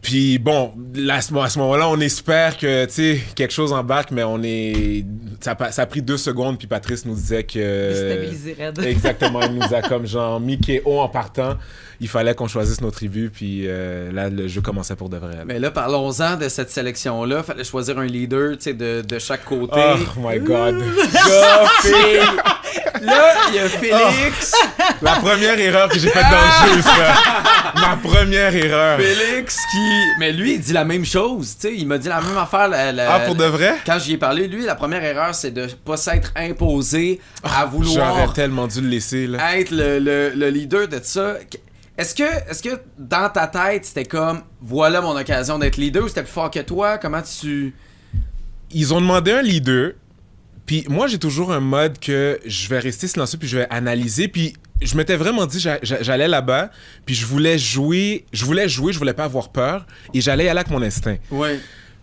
Puis bon, là, à ce moment-là, on espère que, tu sais, quelque chose embarque, mais ça a pris 2 secondes, puis Patrice nous disait que... Déstabilisé raide. Exactement, il nous a comme genre mis KO en partant. Il fallait qu'on choisisse nos tribus, puis là, le jeu commençait pour de vrai. Là. Mais là, parlons-en de cette sélection-là. Fallait choisir un leader, tu sais, de chaque côté. Oh my God. Là, il y a Félix. La première erreur que j'ai faite dans le jeu, ça. Ma première erreur. Félix qui... Mais lui, il dit la même chose, tu sais. Il m'a dit la même affaire. Pour de vrai? Quand j'y ai parlé, lui, la première erreur, c'est de pas s'être imposé à vouloir... J'aurais tellement dû le laisser, là. Être le leader de ça. Est-ce que dans ta tête, c'était comme, voilà mon occasion d'être leader, ou c'était plus fort que toi? Comment tu... Ils ont demandé un leader, puis moi, j'ai toujours un mode que je vais rester silencieux, puis je vais analyser, puis je m'étais vraiment dit, j'allais là-bas, puis je voulais jouer, je voulais pas avoir peur, et j'allais y aller avec mon instinct. Ouais.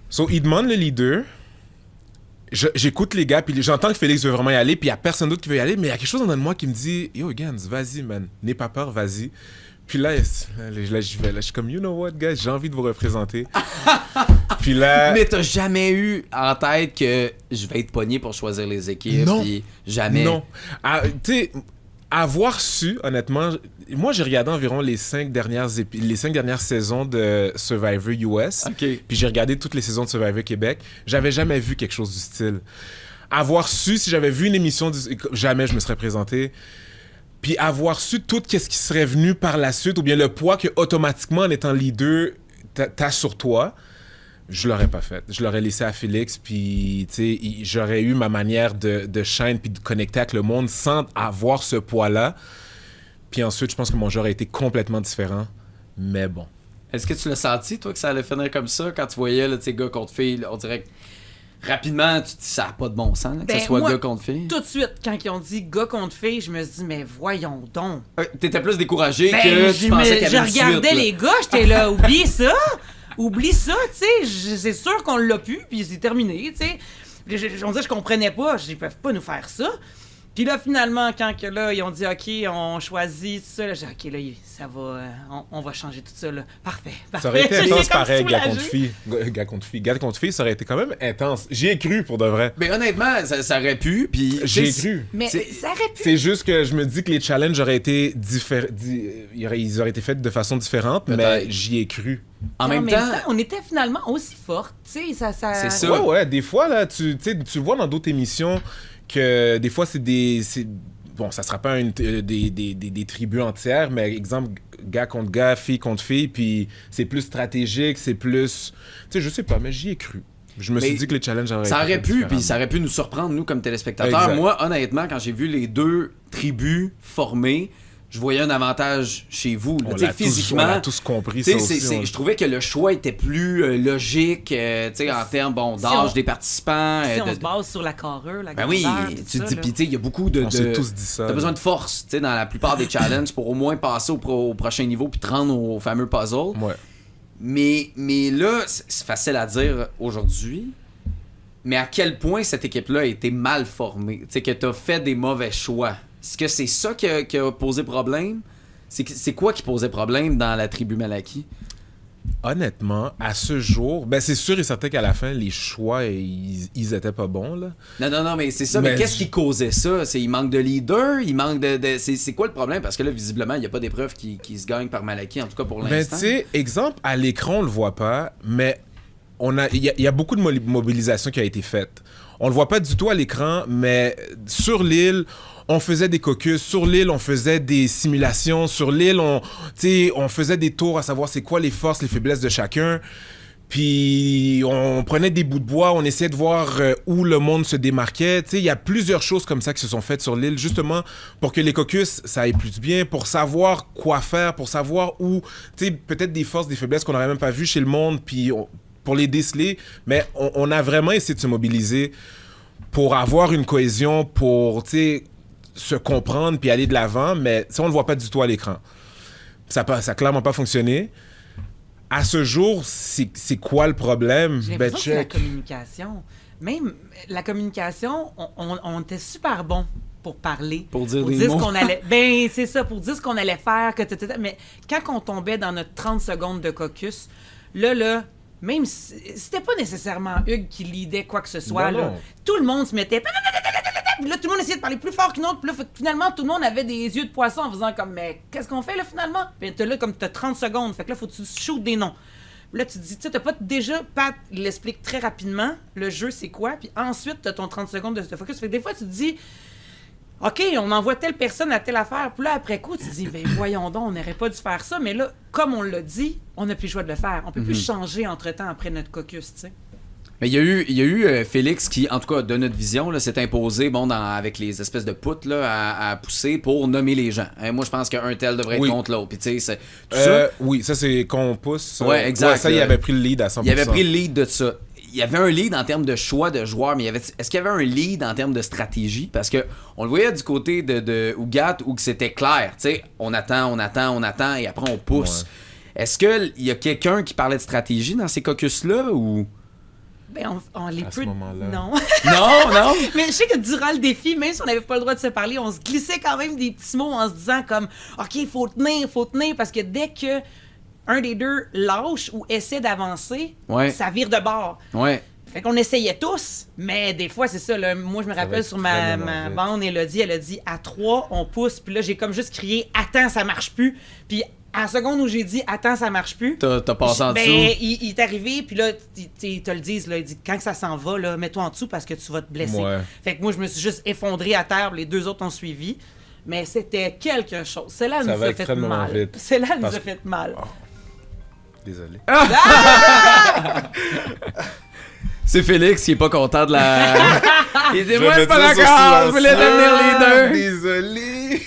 So, ils demandent le leader, j'écoute les gars, puis j'entends que Félix veut vraiment y aller, puis il y a personne d'autre qui veut y aller, mais il y a quelque chose en dedans de moi qui me dit, yo, Gans, vas-y, man, n'aie pas peur, vas-y. Puis là, j'y vais. Là, je suis comme, you know what, guys, j'ai envie de vous représenter. Puis là... Mais t'as jamais eu en tête que je vais être pogné pour choisir les équipes? Non. Puis jamais. Non. Tu sais, avoir su, honnêtement, moi, j'ai regardé environ les 5 dernières saisons de Survivor US. OK. Puis j'ai regardé toutes les saisons de Survivor Québec. J'avais jamais vu quelque chose du style. Avoir su, si j'avais vu une émission, jamais je me serais présenté. Puis avoir su tout ce qui serait venu par la suite, ou bien le poids que automatiquement, en étant leader, t'as sur toi, je l'aurais pas fait. Je l'aurais laissé à Félix, puis tu sais, j'aurais eu ma manière de shine puis de connecter avec le monde sans avoir ce poids-là. Puis ensuite, je pense que mon jeu aurait été complètement différent. Mais bon. Est-ce que tu l'as senti, toi, que ça allait finir comme ça, quand tu voyais, là, tu sais, gars contre fille, là, on dirait que rapidement, tu te dis, ça n'a pas de bon sens, là, que ce soit moi, gars contre fille? Tout de suite, quand ils ont dit gars contre fille, je me suis dit, mais voyons donc. T'étais plus découragé Ben, que tu pensais qu'il y avait je une regardais suite, les gars, j'étais là, oublie ça, tu sais, c'est sûr qu'on l'a pu, puis c'est terminé, tu sais. On dirait que je comprenais pas, ils peuvent pas nous faire ça. Puis là, finalement, quand que là, ils ont dit, OK, on choisit tout ça, là, j'ai dit, OK, là, ça va, on va changer tout ça, là. Parfait. Ça aurait été intense pareil, gars soulagée. contre fille. Gars contre fille, ça aurait été quand même intense. J'y ai cru, pour de vrai. Mais honnêtement, ça aurait pu, puis... J'y ai tu sais, cru. Mais ça aurait pu. C'est juste que je me dis que les challenges auraient été ils auraient été faits de façon différente, mais Peut-être. j'y ai cru. En même temps... on était finalement aussi fortes, tu sais, ça... C'est ça. Ouais, des fois, là, tu le vois dans d'autres émissions que des fois, bon, ça sera pas des tribus entières, mais exemple, gars contre gars, fille contre fille, puis c'est plus stratégique, c'est plus... Tu sais, je sais pas, mais j'y ai cru. Je me suis dit que les challenges auraient ça été aurait pu, différents. puis ça aurait pu nous surprendre, nous, comme téléspectateurs. Exact. Moi, honnêtement, quand j'ai vu les 2 tribus formées, je voyais un avantage chez vous. Là. On Tu sais, l'a physiquement, on l'a tous compris, tu sais, ça aussi. je trouvais que le choix était plus logique, tu sais, en termes d'âge des participants. Si on se base sur la carrure, la Ben oui, grandeur, tout tu te ça, dis, là. puis tu sais, il y a beaucoup de... On s'est tous dit ça. T'as besoin de force, tu sais, dans la plupart des challenges pour au moins passer au prochain niveau puis te rendre au fameux puzzle. Ouais. Mais là, c'est facile à dire aujourd'hui, mais à quel point cette équipe-là a été mal formée, tu sais, que t'as fait des mauvais choix. Est-ce que c'est ça qui a posé problème? C'est quoi qui posait problème dans la tribu Malaki? Honnêtement, à ce jour, ben c'est sûr et certain qu'à la fin, les choix, ils étaient pas bons, là. Non, mais c'est ça. Mais Mais qu'est-ce qui causait ça? Il manque de leader? Il manque de c'est quoi le problème? Parce que là, visiblement, il n'y a pas d'épreuve qui se gagne par Malaki, en tout cas pour Ben, l'instant. tu sais, exemple, à l'écran, on le voit pas, mais il y a beaucoup de mobilisation qui a été faite. On le voit pas du tout à l'écran, mais sur l'île, on faisait des caucus. Sur l'île, on faisait des simulations. Sur l'île, on faisait des tours à savoir c'est quoi les forces, les faiblesses de chacun. Puis on prenait des bouts de bois, on essayait de voir où le monde se démarquait. Tu sais, il y a plusieurs choses comme ça qui se sont faites sur l'île, justement pour que les caucus, ça aille plus bien, pour savoir quoi faire, pour savoir où, tu sais, peut-être des forces, des faiblesses qu'on n'aurait même pas vues chez le monde, puis pour les déceler. Mais on a vraiment essayé de se mobiliser pour avoir une cohésion, pour, tu sais, se comprendre puis aller de l'avant, mais ça, on le voit pas du tout à l'écran. Ça a clairement pas fonctionné. À ce jour, c'est quoi le problème? J'ai l'impression que c'est la communication. Même la communication, on était super bons pour parler. Pour dire des mots. Ce qu'on allait... Ben, c'est ça, pour dire ce qu'on allait faire. Mais quand on tombait dans notre 30 secondes de caucus, Là, même si c'était pas nécessairement Hugues qui leadait quoi que ce soit, Non, là, non. tout le monde se mettait... Puis là, tout le monde essayait de parler plus fort qu'une autre. Puis là, finalement, tout le monde avait des yeux de poisson en faisant comme, mais qu'est-ce qu'on fait là finalement? Puis t'as 30 secondes. Fait que là, faut que tu shootes des noms. Puis là, tu te dis, tu sais, t'as pas déjà, Pat l'explique très rapidement, le jeu c'est quoi. Puis ensuite, t'as ton 30 secondes de focus. Fait que des fois, tu te dis, OK, on envoie telle personne à telle affaire. Puis là, après coup, tu te dis, ben voyons donc, on n'aurait pas dû faire ça. Mais là, comme on l'a dit, on n'a plus le choix de le faire. On peut plus changer entre-temps après notre caucus, tu sais. Mais il y a eu Félix qui, en tout cas, de notre vision, là, s'est imposé avec les espèces de poutres là, à pousser pour nommer les gens. Hein, moi, je pense qu'un tel devrait être contre l'autre. Puis, tu sais, tout ça. Oui, ça, c'est quand on pousse. Ouais, exact. Ouais, ça, il avait pris le lead à 100%. Il avait pris le lead de ça. Il y avait un lead en termes de choix de joueurs, mais est-ce qu'il y avait un lead en termes de stratégie? Parce que on le voyait du côté de Ougat où c'était clair. Tu sais, on attend, et après on pousse. Ouais. Est-ce qu'il y a quelqu'un qui parlait de stratégie dans ces caucus-là ou... Ben, on les à peut... ce moment-là. Non. Non. Mais je sais que durant le défi, même si on n'avait pas le droit de se parler, on se glissait quand même des petits mots en se disant comme « OK, il faut tenir, parce que dès que un des deux lâche ou essaie d'avancer, ça vire de bord. » Ouais. Fait qu'on essayait tous, mais des fois, c'est ça. Là, moi, je me rappelle sur ma bande, Elodie, elle a dit « À 3, on pousse. » Puis là, j'ai comme juste crié « Attends, ça marche plus. » Puis à la seconde où j'ai dit « Attends, ça marche plus », t'as passé en dessous. Ben, il est arrivé, puis là, ils te le disent, là, il dit « Quand ça s'en va, là, mets-toi en dessous parce que tu vas te blesser. Ouais. » Fait que moi, je me suis juste effondré à terre, les deux autres ont suivi. Mais c'était quelque chose. Celle-là nous a fait mal. Celle-là nous a fait mal. Oh. Désolé. C'est Félix qui est pas content de la... Il dit « Moi, je suis pas d'accord, je voulais devenir leader. » Désolé.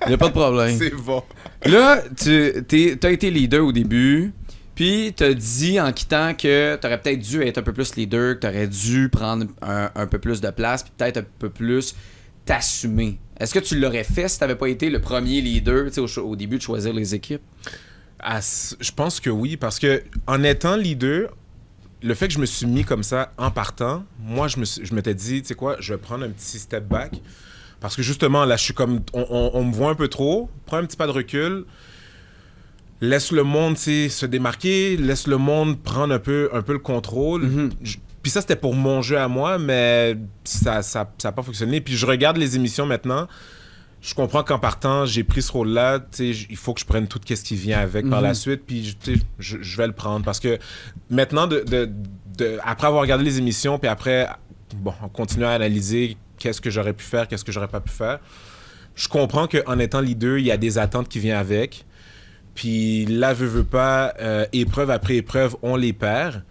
Il y a pas de problème. C'est bon. Là, t'as été leader au début, puis t'as dit en quittant que t'aurais peut-être dû être un peu plus leader, que t'aurais dû prendre un peu plus de place, puis peut-être un peu plus t'assumer. Est-ce que tu l'aurais fait si t'avais pas été le premier leader au début de choisir les équipes? Je pense que oui, parce que en étant leader, le fait que je me suis mis comme ça en partant, moi, je m'étais dit, tu sais quoi, je vais prendre un petit step back. Parce que justement, là, je suis comme... On me voit un peu trop. Prends un petit pas de recul. Laisse le monde se démarquer. Laisse le monde prendre un peu le contrôle. Mm-hmm. Puis ça, c'était pour mon jeu à moi, mais ça a pas fonctionné. Puis je regarde les émissions maintenant. Je comprends qu'en partant, j'ai pris ce rôle-là. Il faut que je prenne tout ce qui vient avec par la suite. Puis je vais le prendre. Parce que maintenant, après avoir regardé les émissions, puis après, on continue à analyser qu'est-ce que j'aurais pu faire, qu'est-ce que j'aurais pas pu faire. Je comprends qu'en étant leader, il y a des attentes qui viennent avec. Puis là, veux pas, épreuve après épreuve, on les perd.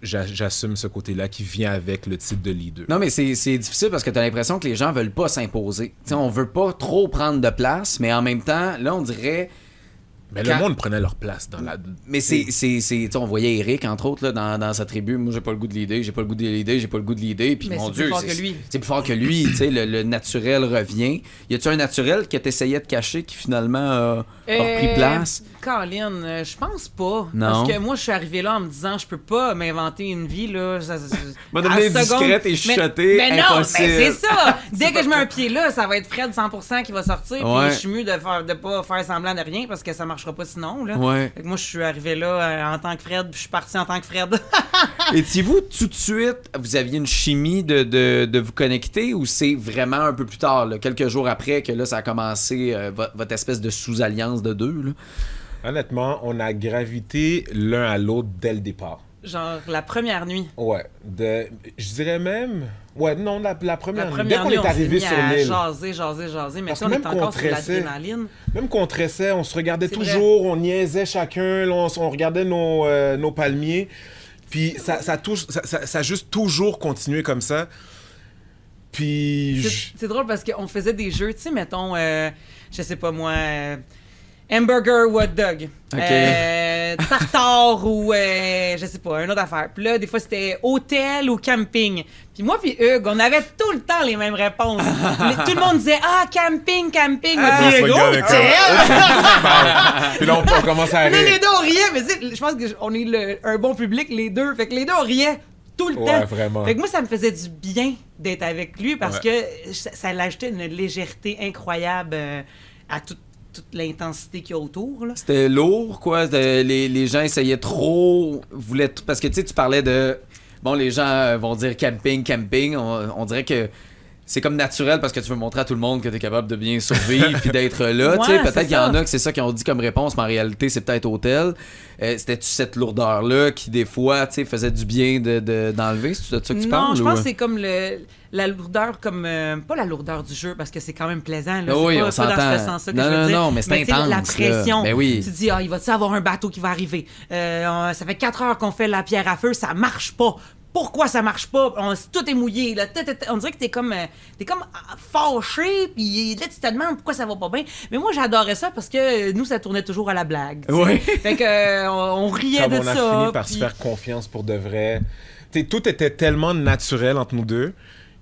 J'assume ce côté-là qui vient avec le titre de leader. Non, mais c'est difficile parce que tu as l'impression que les gens veulent pas s'imposer. T'sais, on veut pas trop prendre de place, mais en même temps, là, on dirait... Mais le monde prenait leur place dans la... Mais on voyait Eric, entre autres, là, dans sa tribu. Moi, j'ai pas le goût de leader, j'ai pas le goût de leader. Puis, mais mon c'est Dieu, plus fort que lui. C'est plus fort que lui. Le naturel revient. Y a-tu un naturel que t'essayais de cacher qui finalement a repris place? Colin, je pense pas. Non. Parce que moi, je suis arrivé là en me disant, je peux pas m'inventer une vie, là. Va devenir discrète et chuchotée, mais non, impossible. mais c'est ça. Dès que je mets un pied là, ça va être Fred 100% qui va sortir. Ouais. Puis je suis mieux de pas faire semblant de rien parce que ça marchera pas sinon, là. Ouais. Fait que moi, je suis arrivé là en tant que Fred, puis je suis parti en tant que Fred. Étiez-vous tout de suite, vous aviez une chimie de vous connecter ou c'est vraiment un peu plus tard, là, quelques jours après que là, ça a commencé votre espèce de sous-alliance de deux, là? Honnêtement, on a gravité l'un à l'autre dès le départ. Genre la première nuit. Ouais. Je dirais même... Ouais, non, la première nuit. Dès Première qu'on nuit, est arrivé sur l'île. Jaser. Mais ça, on est encore sur l'adrénaline. Même qu'on tressait, on se regardait toujours, on niaisait chacun, là, on regardait nos palmiers. Puis ça a juste toujours continué comme ça. Puis... C'est drôle parce qu'on faisait des jeux, tu sais, mettons, je sais pas moi... hamburger ou hot dog. Okay. Tartare ou, je sais pas, une autre affaire. Puis là, des fois, c'était hôtel ou camping. Puis moi puis Hugues, on avait tout le temps les mêmes réponses. Tout le monde disait « Ah, camping! » Puis là, on commence à rire. Mais les deux, on riait. Mais tu sais, je pense qu'on est un bon public, les deux. Fait que les deux, on riait tout le temps. Vraiment. Fait que moi, ça me faisait du bien d'être avec lui parce que ça l'ajoutait une légèreté incroyable à tout toute l'intensité qu'il y a autour. Là. C'était lourd, quoi. Les gens essayaient trop, parce que tu sais, tu parlais de... Bon, les gens vont dire camping. On dirait que c'est comme naturel parce que tu veux montrer à tout le monde que tu es capable de bien survivre puis d'être là. Tu sais, peut-être qu'il y en a que c'est ça qu'ils ont dit comme réponse, mais en réalité, c'est peut-être hôtel. C'était-tu cette lourdeur-là qui, des fois, tu sais, faisait du bien d'enlever? C'est de ça que tu parles? Non, je pense que c'est comme la lourdeur, comme... pas la lourdeur du jeu, parce que c'est quand même plaisant. Là. Oui, c'est on pas s'entend. dans ce sens-là que je veux dire. Non, mais c'est intense. La pression. Ben oui. Tu te dis, il va-tu avoir un bateau qui va arriver? Ça fait 4 heures qu'on fait la pierre à feu, ça marche pas. Pourquoi ça marche pas? Tout est mouillé. Là. On dirait que t'es comme fâché, puis là, tu te demandes pourquoi ça va pas bien. Mais moi, j'adorais ça parce que nous, ça tournait toujours à la blague. Oui. Fait que on riait Comme de on a ça. fini par se faire confiance pour de vrai. T'sais, tout était tellement naturel entre nous deux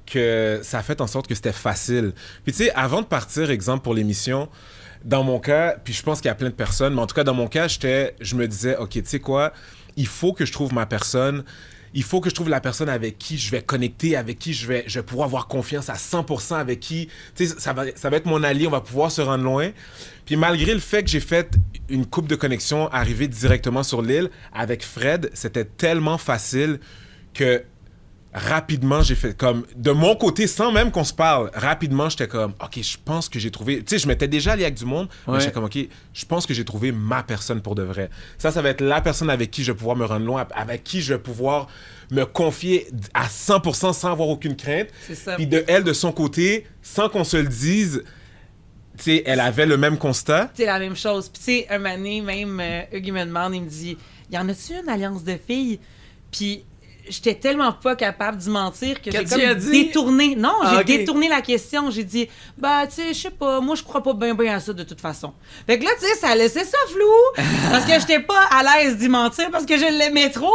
que ça a fait en sorte que c'était facile. Puis tu sais, avant de partir, exemple, pour l'émission, dans mon cas, puis je pense qu'il y a plein de personnes, mais en tout cas, dans mon cas, je me disais, OK, tu sais quoi, il faut que je trouve ma personne. Il faut que je trouve la personne avec qui je vais connecter, avec qui je vais pouvoir avoir confiance à 100%, avec qui, tu sais, ça va être mon allié, on va pouvoir se rendre loin. Puis malgré le fait que j'ai fait une couple de connexions, arriver directement sur l'île, avec Fred, c'était tellement facile que rapidement, j'ai fait comme, de mon côté, sans même qu'on se parle, rapidement, j'étais comme, OK, je pense que j'ai trouvé, tu sais, je m'étais déjà allié avec du monde, mais j'étais comme, OK, je pense que j'ai trouvé ma personne pour de vrai. Ça va être la personne avec qui je vais pouvoir me rendre loin, avec qui je vais pouvoir me confier à 100% sans avoir aucune crainte. C'est ça. Puis de son côté, sans qu'on se le dise, tu sais, elle avait le même constat. C'est la même chose. Puis tu sais, un moment donné, même Hugues, il me demande, il me dit, y en a-tu une alliance de filles? Puis j'étais tellement pas capable d'y mentir que j'ai comme détourné. Non, j'ai détourné la question. J'ai dit, bah, tu sais, je sais pas, moi, je crois pas bien à ça de toute façon. Fait que là, tu sais, ça a laissé ça flou. Parce que j'étais pas à l'aise d'y mentir parce que je l'aimais trop.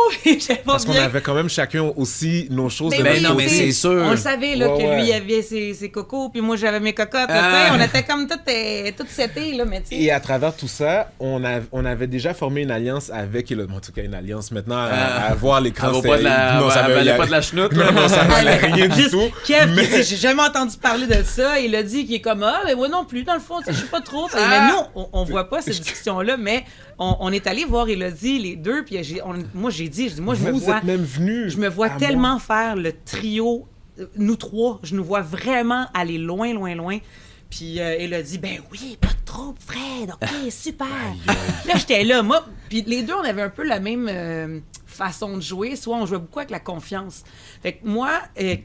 Parce qu'on avait quand même chacun aussi nos choses mais de oui, notre non, mais côté. c'est sûr. On le savait, là, Ouais, que ouais. lui, il avait ses cocos, puis moi, j'avais mes cocottes. Là, tu sais, on était comme toutes setées, là, mais tu sais. Et à travers tout ça, on avait déjà formé une alliance avec Elon. En tout cas, une alliance. Maintenant, à voir l'écran, Elle valait pas de la chenoute. Non, ça valait rien du Juste, tout. Kev, Mais- j'ai jamais entendu parler de ça. Il a dit qu'il est comme, mais moi non plus, dans le fond, tu sais, je suis pas trop. Mais nous, on voit pas cette discussion-là, mais on est allé voir Élodie, les deux, puis moi, j'ai dit, moi, je me Vous vois. êtes même venus. Je me vois à tellement moi. faire le trio, nous trois. Je nous vois vraiment aller loin, loin, loin. Puis elle a dit, ben oui, pas de trouble, Fred, ok, super. Là, j'étais là, moi. Puis les deux, on avait un peu la même façon de jouer. Soit on jouait beaucoup avec la confiance. Fait que moi,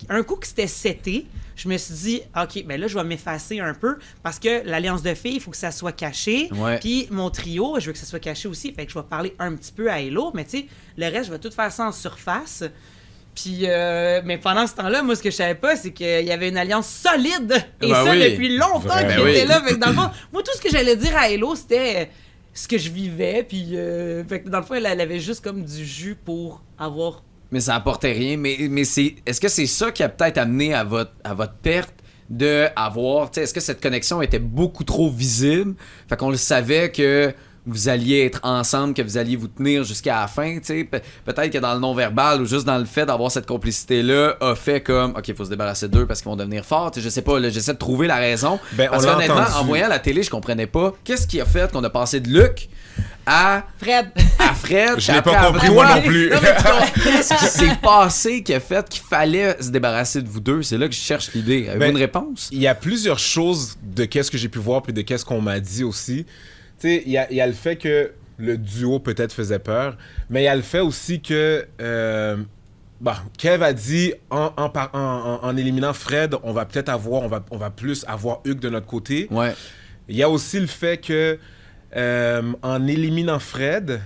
un coup que c'était seté, je me suis dit, ok, ben là, je vais m'effacer un peu parce que l'alliance de filles, il faut que ça soit caché. Ouais. Puis mon trio, je veux que ça soit caché aussi. Fait que je vais parler un petit peu à Hello, mais tu sais, le reste, je vais tout faire ça en surface. Puis, mais pendant ce temps-là, moi, ce que je savais pas, c'est qu'il y avait une alliance solide. Et Ben ça, oui. depuis longtemps Vraiment. qu'il Ben était oui. là. Fait que dans le fond, moi, tout ce que j'allais dire à Hello, c'était ce que je vivais. Puis, fait que dans le fond, elle avait juste comme du jus pour avoir... Mais ça apportait rien. Mais est-ce que c'est ça qui a peut-être amené à votre perte de avoir... Tu sais, est-ce que cette connexion était beaucoup trop visible? Fait qu'on le savait que vous alliez être ensemble, que vous alliez vous tenir jusqu'à la fin, tu sais. Peut-être que dans le non-verbal ou juste dans le fait d'avoir cette complicité-là a fait comme, OK, il faut se débarrasser d'eux parce qu'ils vont devenir forts. Tu sais, je sais pas, là, j'essaie de trouver la raison. Ben, parce on l'a qu'honnêtement, entendu. en voyant la télé, je comprenais pas. Qu'est-ce qui a fait qu'on a passé de Luc à Fred! Fred? Je l'ai puis pas après, compris, à moi toi. non plus. Non, mais tu comprends, qu'est-ce qui s'est passé qui a fait qu'il fallait se débarrasser de vous deux? C'est là que je cherche l'idée. Avez-vous Ben, une réponse? Il y a plusieurs choses de qu'est-ce que j'ai pu voir puis de qu'est-ce qu'on m'a dit aussi. Tu sais, il y a le fait que le duo peut-être faisait peur, mais il y a le fait aussi que Kev a dit en éliminant Fred, on va peut-être avoir, on va plus avoir Hugues de notre côté. Ouais. Il y a aussi le fait que en éliminant Fred,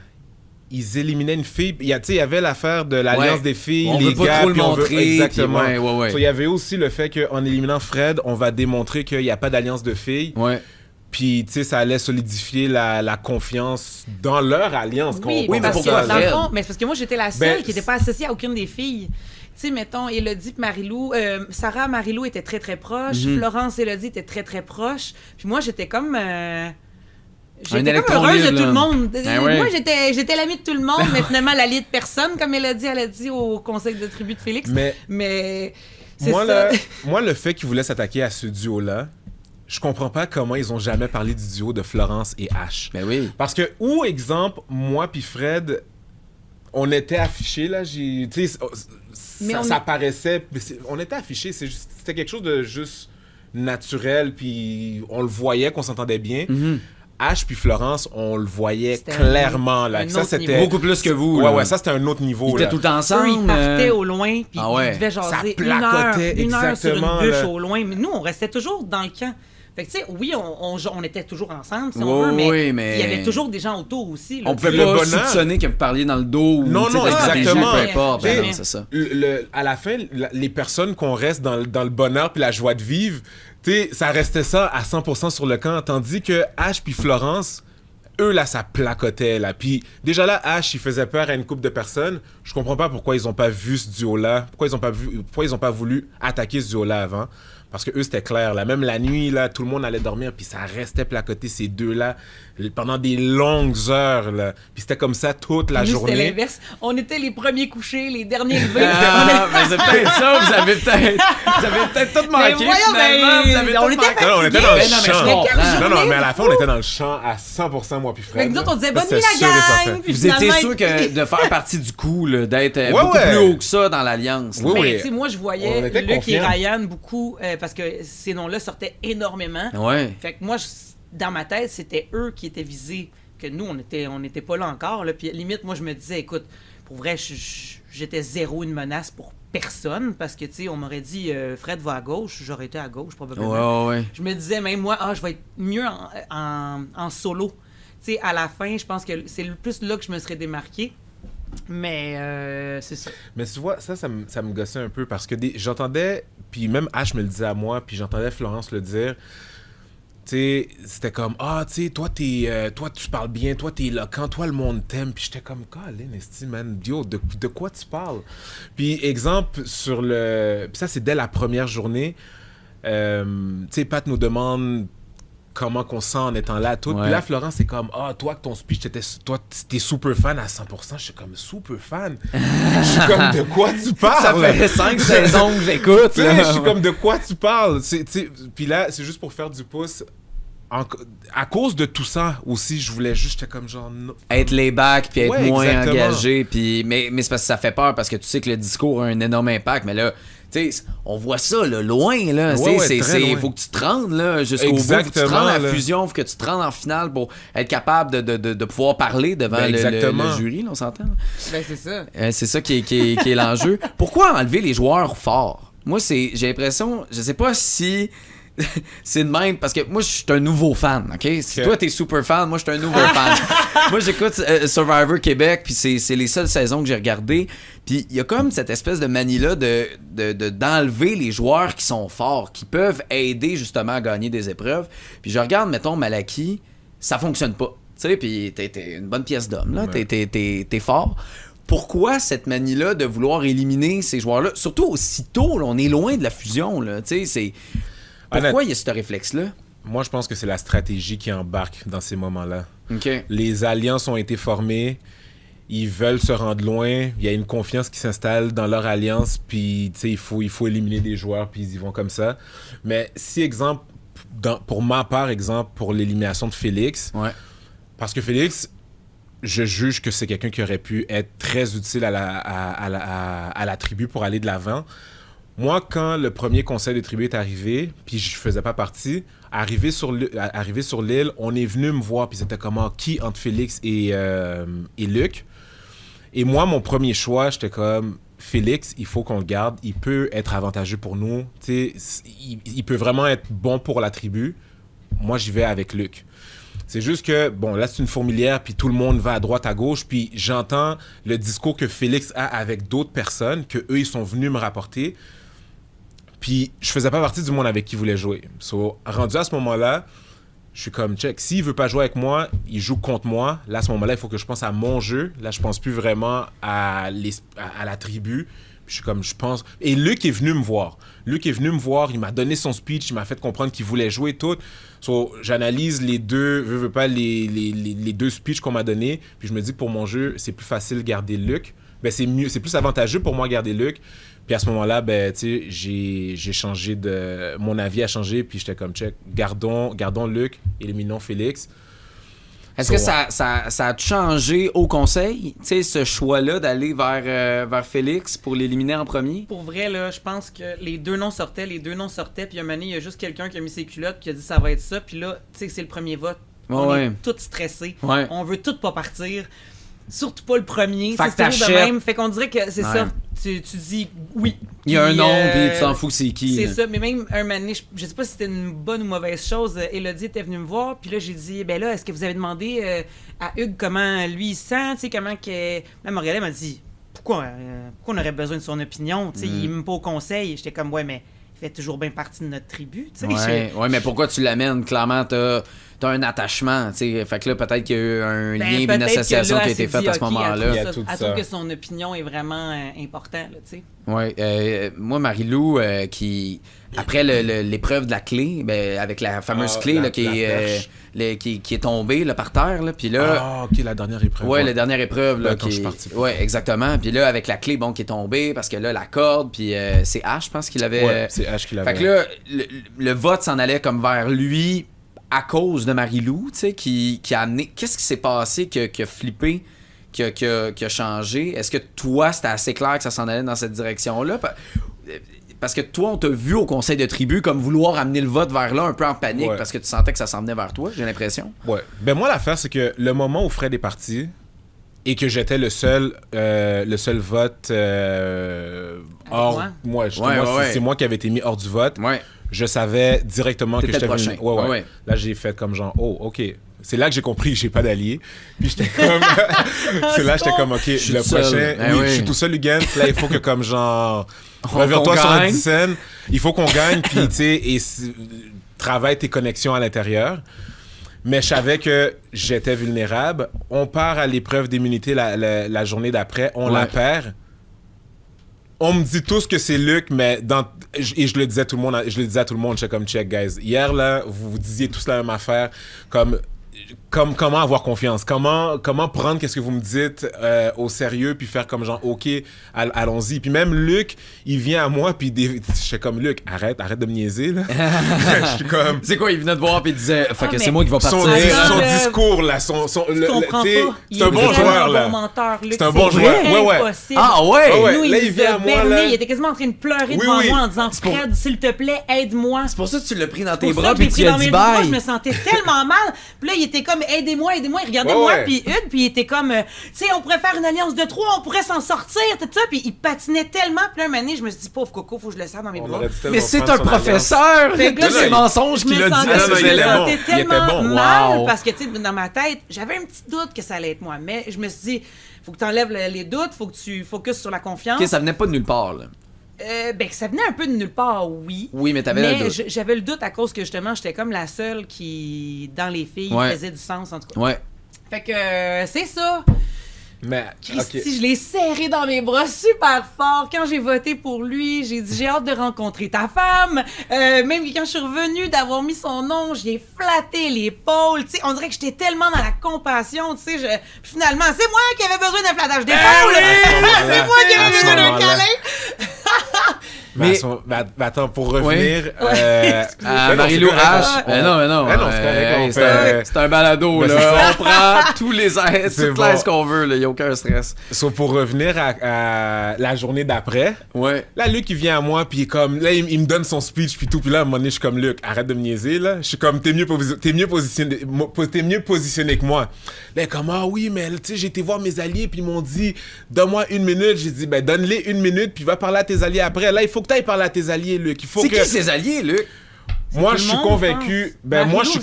ils éliminaient une fille. Il y avait l'affaire de l'alliance Ouais. des filles, On les veut pas gars, trop le puis on veut- montrer, exactement. puis ouais. So, il y avait aussi le fait qu'en éliminant Fred, on va démontrer qu'il n'y a pas d'alliance de filles. Ouais. Puis, tu sais, ça allait solidifier la confiance dans leur alliance. Oui, mais parce que pourquoi dans le Fred? fond, mais c'est parce que moi, j'étais la seule Ben, qui n'était pas associée à aucune des filles. Tu sais, mettons, Élodie et Marilou, Sarah, Marilou étaient très, très proches. Florence et Élodie étaient très, très proches. Puis moi, j'étais comme... J'étais électron comme heureuse de libre, tout le là. monde. Ben ouais. Moi, j'étais l'amie de tout le monde, mais finalement, l'alliée de personne, comme elle a dit au conseil de tribu de Félix. Mais Mais c'est moi, ça. moi, le fait qu'ils voulaient s'attaquer à ce duo-là, je comprends pas comment ils ont jamais parlé du duo de Florence et Ash. Ben oui. Parce que, ou exemple, moi puis Fred, on était affichés, là, tu sais, ça paraissait, mais on était affichés, c'était quelque chose de juste naturel, puis on le voyait qu'on s'entendait bien. Ash puis Florence, on le voyait clairement, là. Ça, c'était beaucoup plus que vous. Là. Ouais, ça, c'était un autre niveau, ils étaient tout le temps ensemble. Eux, ils partaient au loin, puis ouais. ils devaient jaser ça une heure sur une bûche là. au loin. Mais nous, on restait toujours dans le camp. Fait que, tu sais, oui, on était toujours ensemble, si on veut, mais il y avait toujours des gens autour aussi. Là, on pouvait pas soupçonner que vous parliez dans le dos ou non, exactement. Peu importe, ben non, c'est ça. À la fin, les personnes qu'on reste dans le bonheur puis la joie de vivre, tu sais, ça restait ça à 100% sur le camp. Tandis que Ash puis Florence, eux, là, ça placotait, là. Puis déjà là, Ash, il faisait peur à une couple de personnes. Je comprends pas pourquoi ils ont pas vu ce duo-là. Pourquoi ils ont pas voulu attaquer ce duo-là avant. Parce que eux, c'était clair, là. Même la nuit, là, tout le monde allait dormir, puis ça restait placoté, ces deux-là, pendant des longues heures, là. Puis c'était comme ça toute la journée. C'était l'inverse. On était les premiers couchés, les derniers levés. Mais c'est peut-être ça, vous avez peut-être tout manqué, finalement. Vous avez on tout était manqué. Non, on était dans le Mais champ. Non, mais à la fin, on était dans le champ à 100%, moi puis Fred. Fait que nous autres, on disait bonne Ça, nuit, c'était la sûr et gang! certain. Puis Vous étiez finalement, sûr que de faire partie du coup, là, d'être beaucoup ouais. plus haut que ça dans l'Alliance. Oui, Ben, oui. tu sais, moi, je On voyais était Luc et confiants. Ryan beaucoup, parce que ces noms-là sortaient énormément. Ouais. Fait que moi, dans ma tête, c'était eux qui étaient visés, que nous, on n'était pas là encore. Là. Puis limite, moi, je me disais, écoute, pour vrai, j'étais zéro une menace pour personne, parce que, tu sais, on m'aurait dit, Fred va à gauche, j'aurais été à gauche, probablement. Ouais. Je me disais, même moi, je vais être mieux en solo. Tu sais, à la fin, je pense que c'est le plus là que je me serais démarqué. Mais c'est ça. Mais tu vois, ça me gossait un peu parce que j'entendais, puis même Ash me le disait à moi, puis j'entendais Florence le dire. Tu sais, c'était comme, tu sais, toi, tu parles bien, toi, t'es éloquent, toi, le monde t'aime. Puis j'étais comme, Colin, esti, man, yo, de quoi tu parles? Puis, exemple, puis ça, c'est dès la première journée. Tu sais, Pat nous demande comment qu'on sent en étant là, tout. Ouais. Puis là, Florence, c'est comme, toi, que ton speech, toi, t'es super fan à 100%. Je suis comme, super fan. Je suis comme, de quoi tu parles? Ça fait 5 saisons que j'écoute. Tu sais, je suis comme, de quoi tu parles? Puis là, c'est juste pour faire du pouce. À cause de tout ça aussi, je voulais juste, j'étais comme genre... Non. Être layback puis être Ouais, moins exactement. engagé. Puis, mais c'est parce que ça fait peur parce que tu sais que le discours a un énorme impact. Mais là, tu sais, on voit ça là, loin. Là. Ouais, C'est loin. faut que tu te rendes là, jusqu'au bout. Faut que tu te rendes à la fusion. Faut que tu te rendes en finale pour être capable de pouvoir parler devant le jury. Là, on s'entend? Là. Ben, c'est ça. C'est ça qui est l'enjeu. Pourquoi enlever les joueurs forts? Moi, j'ai l'impression... Je sais pas si... c'est de même, parce que moi, je suis un nouveau fan, OK? Si toi, t'es super fan, moi, je suis un nouveau fan. Moi, j'écoute Survivor Québec, puis c'est les seules saisons que j'ai regardées. Puis il y a comme cette espèce de manie-là d'enlever les joueurs qui sont forts, qui peuvent aider, justement, à gagner des épreuves. Puis je regarde, mettons, Malaki, ça fonctionne pas. Tu sais, puis t'es une bonne pièce d'homme, là. Ouais. T'es fort. Pourquoi cette manie-là de vouloir éliminer ces joueurs-là? Surtout aussitôt, là, on est loin de la fusion, là. Tu sais, c'est... Pourquoi il y a ce réflexe-là? Moi, je pense que c'est la stratégie qui embarque dans ces moments-là. Okay. Les alliances ont été formées, ils veulent se rendre loin, il y a une confiance qui s'installe dans leur alliance, puis il faut éliminer des joueurs, puis ils y vont comme ça. Mais si, exemple, pour ma part, exemple, pour l'élimination de Félix, ouais. Parce que Félix, je juge que c'est quelqu'un qui aurait pu être très utile à la tribu pour aller de l'avant. Moi, quand le premier conseil de tribu est arrivé, puis je faisais pas partie, arrivé sur l'île, on est venu me voir, puis c'était comment, qui entre Félix et Luc. Et moi, mon premier choix, j'étais comme, Félix, il faut qu'on le garde, il peut être avantageux pour nous, il peut vraiment être bon pour la tribu. Moi, j'y vais avec Luc. C'est juste que, bon, là, c'est une fourmilière, puis tout le monde va à droite, à gauche, puis j'entends le discours que Félix a avec d'autres personnes, que eux ils sont venus me rapporter. Puis je faisais pas partie du monde avec qui il voulait jouer. So, rendu à ce moment-là, je suis comme, check, s'il veut pas jouer avec moi, il joue contre moi. Là, à ce moment-là, il faut que je pense à mon jeu. Là, je pense plus vraiment à la tribu. Puis je suis comme, je pense... Et Luc est venu me voir. Il m'a donné son speech, il m'a fait comprendre qu'il voulait jouer tout. So, j'analyse les deux, les deux speeches qu'on m'a donnés. Puis je me dis, pour mon jeu, c'est plus facile de garder Luc. ben c'est plus avantageux pour moi garder Luc. Puis à ce moment-là, ben, tu sais, j'ai changé de... Mon avis a changé, puis j'étais comme, check, gardons Luc, éliminons Félix. Est-ce que ça a changé au conseil, tu sais, ce choix-là d'aller vers Félix pour l'éliminer en premier? Pour vrai, là, je pense que les deux noms sortaient, puis un moment donné, il y a juste quelqu'un qui a mis ses culottes, qui a dit ça va être ça, puis là, tu sais, c'est le premier vote. On est tous stressés. Ouais. On veut tous pas partir. Surtout pas le premier. Fait que c'est toujours de t'achètes. même. Fait qu'on dirait que c'est ça. Tu dis oui. Il y a un Puis, nom, puis tu t'en fous c'est qui. C'est là. ça. Mais même un moment donné, je sais pas si c'était une bonne ou mauvaise chose. Élodie était venue me voir. Puis là, j'ai dit, ben là, est-ce que vous avez demandé à Hugues comment lui il sent? Tu sais, comment que. Même Morgane m'a dit, pourquoi on aurait besoin de son opinion? Tu sais, il est même pas au conseil. J'étais comme, ouais, mais il fait toujours bien partie de notre tribu. Tu sais. Ouais, mais pourquoi tu l'amènes? Clairement, t'as un attachement, tu sais. Fait que là, peut-être qu'il y a eu un lien, puis une association qui a été faite à ce moment-là. Elle tout ça. trouve que son opinion est vraiment importante, tu sais. Ouais, moi, Marie-Lou, qui, après l'épreuve de la clé, ben, avec la fameuse clé là, qui est tombée là, par terre, là, puis là... Ah, ok, la dernière épreuve. Ouais, la dernière épreuve. Là, quand je suis parti. Ouais, exactement. Puis là, avec la clé, bon, qui est tombée, parce que là, la corde, puis c'est H, je pense qu'il avait... Ouais, c'est H qui l'avait. Fait que là, le vote s'en allait comme vers lui à cause de Marie-Lou, tu sais, qui a amené... Qu'est-ce qui s'est passé qui a flippé, qui a changé? Est-ce que toi, c'était assez clair que ça s'en allait dans cette direction-là? Parce que toi, on t'a vu au conseil de tribu comme vouloir amener le vote vers là un peu en panique parce que tu sentais que ça s'en venait vers toi, j'ai l'impression. Ouais. Ben moi, l'affaire, c'est que le moment où Fred est parti et que j'étais le seul vote hors... Moi, c'est moi qui avais été mis hors du vote. Ouais. Je savais directement que j'étais prochain. Ouais. Là, j'ai fait comme genre, oh, OK. C'est là que j'ai compris que j'ai pas d'allié. Puis j'étais comme... c'est là que j'étais comme, OK, le prochain... Oui, je suis tout seul, Lugan. Là, il faut que comme genre... Reviens-toi sur la scène. Il faut qu'on gagne, puis tu sais, et travaille tes connexions à l'intérieur. Mais je savais que j'étais vulnérable. On part à l'épreuve d'immunité la journée d'après. On la perd. On me dit tous que c'est Luc, mais et je le disais à tout le monde, j'étais comme, check, guys. Hier, là, vous disiez tous la même affaire, comme comment avoir confiance, comment prendre qu'est-ce que vous me dites au sérieux, puis faire comme genre, OK, allons-y. Puis même Luc, il vient à moi, puis j'étais comme, Luc, arrête de me niaiser, là. Je suis comme... C'est quoi, il venait te voir, puis il disait, fait que c'est moi qui va partir. Son discours, là, c'est un bon joueur, là. C'est un bon joueur, ouais. Ah ouais? Nous, là, il vient à moi, là. Il était quasiment en train de pleurer devant moi en disant, Fred, s'il te plaît, aide-moi. C'est pour ça que tu l'as pris dans tes bras, puis tu as dit bye. Moi, je me sentais tellement mal. Puis là, il était comme, aidez-moi. Il regardait moi, puis Hugues, puis il était comme, tu sais, on pourrait faire une alliance de 3, on pourrait s'en sortir, tout ça. Puis il patinait tellement. Puis là, un moment donné, je me suis dit, pauvre Coco, faut que je le serre dans mes bras. Mais c'est un professeur! Fait que là, c'est mensonge qu'il a dit. Je me sentais tellement mal Wow. parce que, tu sais, dans ma tête, j'avais un petit doute que ça allait être moi. Mais je me suis dit, faut que tu enlèves les doutes, faut que tu focuses sur la confiance. Ok, ça venait pas de nulle part, là. Ben, ça venait un peu de nulle part, oui. Oui, mais t'avais le doute. J'avais le doute à cause que, justement, j'étais comme la seule qui, dans les filles, faisait du sens, en tout cas. Ouais. Fait que, c'est ça. Mais, Christy, je l'ai serré dans mes bras super fort. Quand j'ai voté pour lui, j'ai dit, j'ai hâte de rencontrer ta femme. Même quand je suis revenue d'avoir mis son nom, j'ai flatté l'épaule. Tu sais, on dirait que j'étais tellement dans la compassion, tu sais. Puis finalement, c'est moi qui avais besoin d'un flattage d'épaule. C'est moi qui avais besoin d'un câlin. Mais attends, pour revenir Marie-Lou H. Mais non, c'est un balado, là. On prend tous les aides, toute l'aide qu'on veut, là. Il n'y a aucun stress. Pour revenir à la journée d'après, là, Luc, il vient à moi, puis comme, là, il me donne son speech, puis tout. Puis là, à un moment donné, je suis comme, Luc, arrête de me niaiser, là. Je suis comme, t'es mieux positionné que moi. Là, il est comme, ah oui, mais tu sais, j'ai été voir mes alliés, puis ils m'ont dit, donne-moi 1 minute. J'ai dit, ben, donne-les 1 minute, puis va parler à tes alliés après. Là, il faut que t'ailles parler à tes alliés, Luc. C'est qui ses alliés, Luc? Moi, je suis convaincu. Ben, moi, je suis.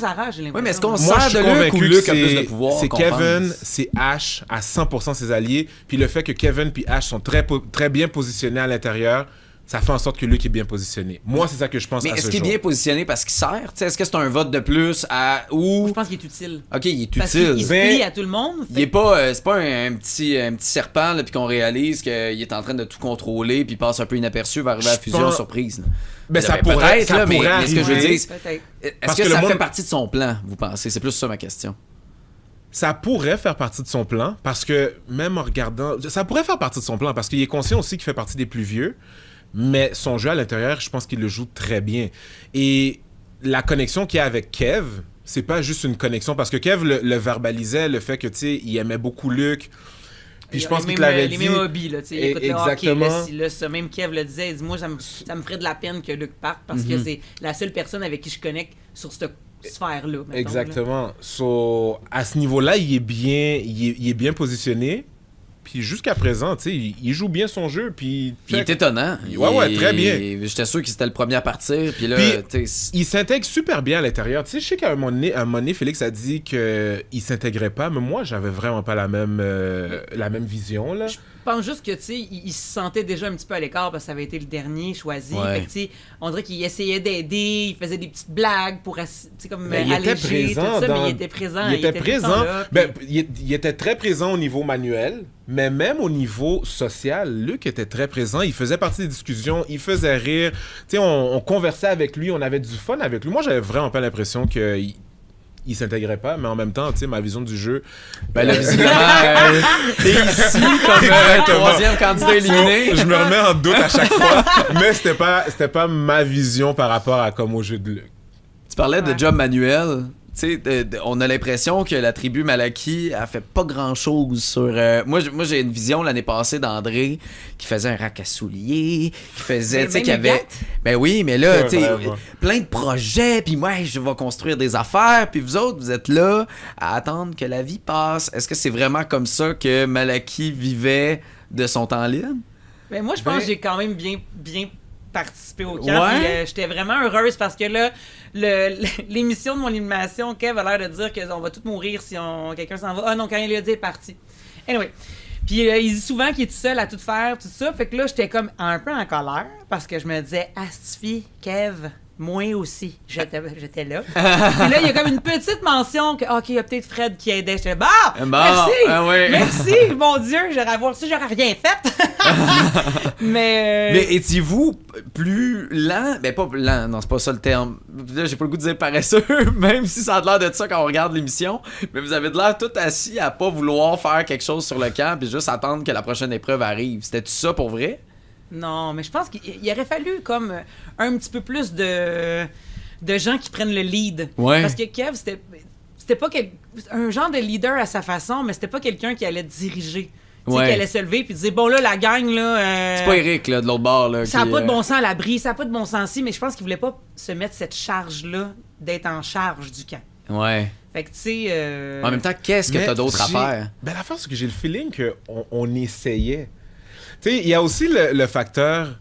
Oui, mais est-ce qu'on sert de Luc ou Luc a plus de pouvoir? C'est Kevin, c'est Ash à 100% ses alliés. Puis le fait que Kevin puis Ash sont très bien positionnés à l'intérieur, ça fait en sorte que Luc est bien positionné. Moi, c'est ça que je pense à ce jour. Mais est-ce qu'il est bien positionné parce qu'il sert? T'sais, est-ce que c'est un vote de plus à... ou... Je pense qu'il est utile. OK, il est parce utile. Il se plie à tout le monde. Il est pas... c'est pas un petit serpent, là, puis qu'on réalise qu'il est en train de tout contrôler, puis il passe un peu inaperçu, va arriver à la fusion surprise. Là. Ben, ça pourrait être, là, mais ce que je veux dire, est-ce que ça fait partie de son plan, vous pensez? C'est plus ça ma question. ça pourrait faire partie de son plan, parce que même en regardant... Ça pourrait faire partie de son plan, parce qu'il est conscient aussi qu'il fait partie des plus vieux, mais son jeu à l'intérieur, je pense qu'il le joue très bien. Et la connexion qu'il y a avec Kev, c'est pas juste une connexion, parce que Kev le verbalisait, le fait que, tu sais, il aimait beaucoup Luc. Puis je pense qu'il te l'avait dit. Les mêmes hobbies, là, tu sais, il écoute exactement. le hockey, là, ça, même Kev le disait, il dit, moi, ça me ferait de la peine que Luc parte, parce que c'est la seule personne avec qui je connecte sur cette sphère-là. Mettons, exactement. Là. So, à ce niveau-là, il est bien positionné. Puis jusqu'à présent, tu sais, il joue bien son jeu. Puis il est étonnant. Ouais, très bien. J'étais sûr qu'il était le premier à partir. Puis là, il s'intègre super bien à l'intérieur. Tu sais, je sais qu'à un moment donné, Félix a dit qu'il s'intégrait pas, mais moi, j'avais vraiment pas la même vision, là. Je pense juste que, tu sais, il se sentait déjà un petit peu à l'écart parce que ça avait été le dernier choisi. Ouais. Fait que, tu sais, on dirait qu'il essayait d'aider, il faisait des petites blagues pour, tu sais, comme mais il était présent tout ça, mais il était présent. Il était présent. Là, il était très présent au niveau manuel, mais même au niveau social, Luc était très présent. Il faisait partie des discussions, il faisait rire. Tu sais, on conversait avec lui, on avait du fun avec lui. Moi, j'avais vraiment pas l'impression qu'il il s'intégrait pas, mais en même temps, tu sais, ma vision du jeu... Ben là, visiblement, t'es ici comme troisième candidat éliminé. Je me remets en doute à chaque fois, mais c'était pas ma vision par rapport à comme au jeu de Luc. Tu parlais de job manuel. Tu sais, on a l'impression que la tribu Malaki a fait pas grand-chose sur... Moi, j'ai une vision l'année passée d'André qui faisait un rack à souliers, qui faisait... Tu sais, qui avait... Ben oui, mais là, tu sais, plein de projets, puis moi, je vais construire des affaires, puis vous autres, vous êtes là à attendre que la vie passe. Est-ce que c'est vraiment comme ça que Malaki vivait de son temps libre? Ben moi, je pense que j'ai quand même bien participer au camp. Ouais. J'étais vraiment heureuse parce que là, l'émission de mon animation, Kev a l'air de dire qu'on va tous mourir si quelqu'un s'en va. Ah non, quand il a dit, il est parti. Anyway. Puis il dit souvent qu'il est tout seul à tout faire, tout ça. Fait que là, j'étais comme un peu en colère parce que je me disais, Astifi, Kev, moi aussi, j'étais là. Puis là, il y a comme une petite mention que, OK, il y a peut-être Fred qui aidait. J'étais, merci! Merci, mon Dieu, j'aurais rien fait. Mais étiez-vous plus lent? Ben, pas lent, non, c'est pas ça le terme. Là, j'ai pas le goût de dire paresseux, même si ça a l'air de ça quand on regarde l'émission. Mais vous avez de l'air tout assis à pas vouloir faire quelque chose sur le camp puis juste attendre que la prochaine épreuve arrive. C'était-tu ça pour vrai? Non, mais je pense qu'il aurait fallu comme un petit peu plus de gens qui prennent le lead. Ouais. Parce que Kev, c'était pas un genre de leader à sa façon, mais c'était pas quelqu'un qui allait diriger. Tu sais, qui allait se lever puis dire, bon là, la gang, là... c'est pas Eric, là, de l'autre bord, là. Ça n'a pas de bon sens à l'abri, ça n'a pas de bon sens si, mais je pense qu'il voulait pas se mettre cette charge-là d'être en charge du camp. Ouais. Fait que, tu sais... En même temps, qu'est-ce que t'as d'autre à faire? Ben, l'affaire, c'est que j'ai le feeling qu'on essayait. Tu sais, il y a aussi le facteur...